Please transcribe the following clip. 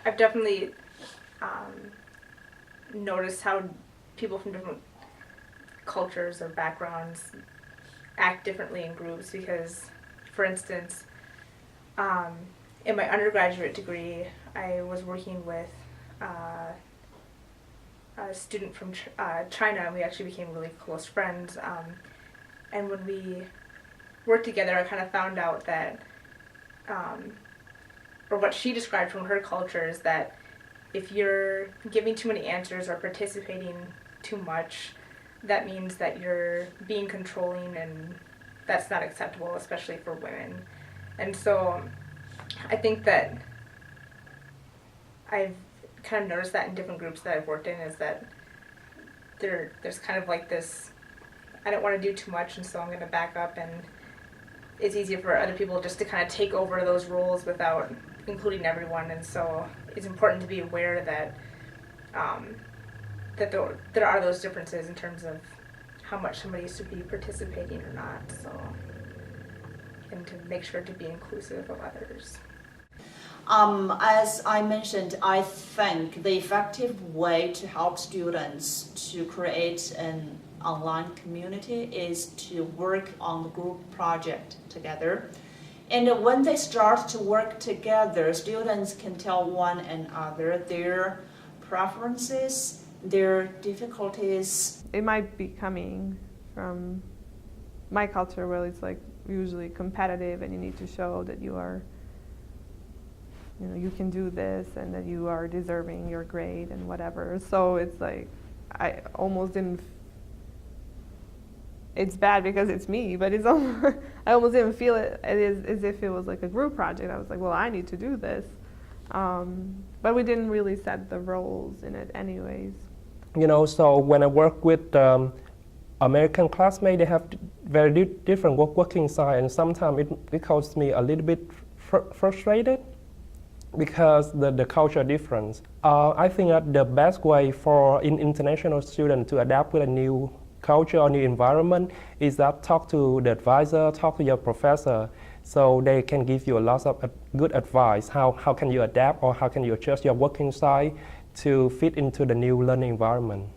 I've definitely noticed how people from different cultures or backgrounds act differently in groups because, for instance, um, in my undergraduate degree, I was working with a student from China, and we actually became really close friends. And when we worked together, I kind of found out that, um, or what she described from her culture is that if you're giving too many answers or participating too much, that means that you're being controlling, and that's not acceptable, especially for women. And so I think that I've kind of noticed that in different groups that I've worked in is that there's kind of like this, I don't want to do too much, and so I'm going to back up, and it's easier for other people just to kind of take over those roles without including everyone. And so it's important to be aware that there are those differences in terms of how much somebody should be participating or not. So, and to make sure to be inclusive of others. As I mentioned, I think the effective way to help students to create an online community is to work on the group project together. And when they start to work together, students can tell one another their preferences, their difficulties. It might be coming from my culture where it's like usually competitive and you need to show that you are, you can do this and that you are deserving your grade and whatever. So it's like, I almost didn't, it's bad because it's me, but it's almost, I almost didn't feel it as if it was like a group project. I was like, well, I need to do this. But we didn't really set the roles in it anyways. So when I work with American classmates, they have very different working style, and sometimes it causes me a little bit frustrated because the culture difference. I think that the best way for international students to adapt with a new culture or new environment is that talk to the advisor, talk to your professor, so they can give you a lot of good advice. How can you adapt, or how can you adjust your working style to fit into the new learning environment?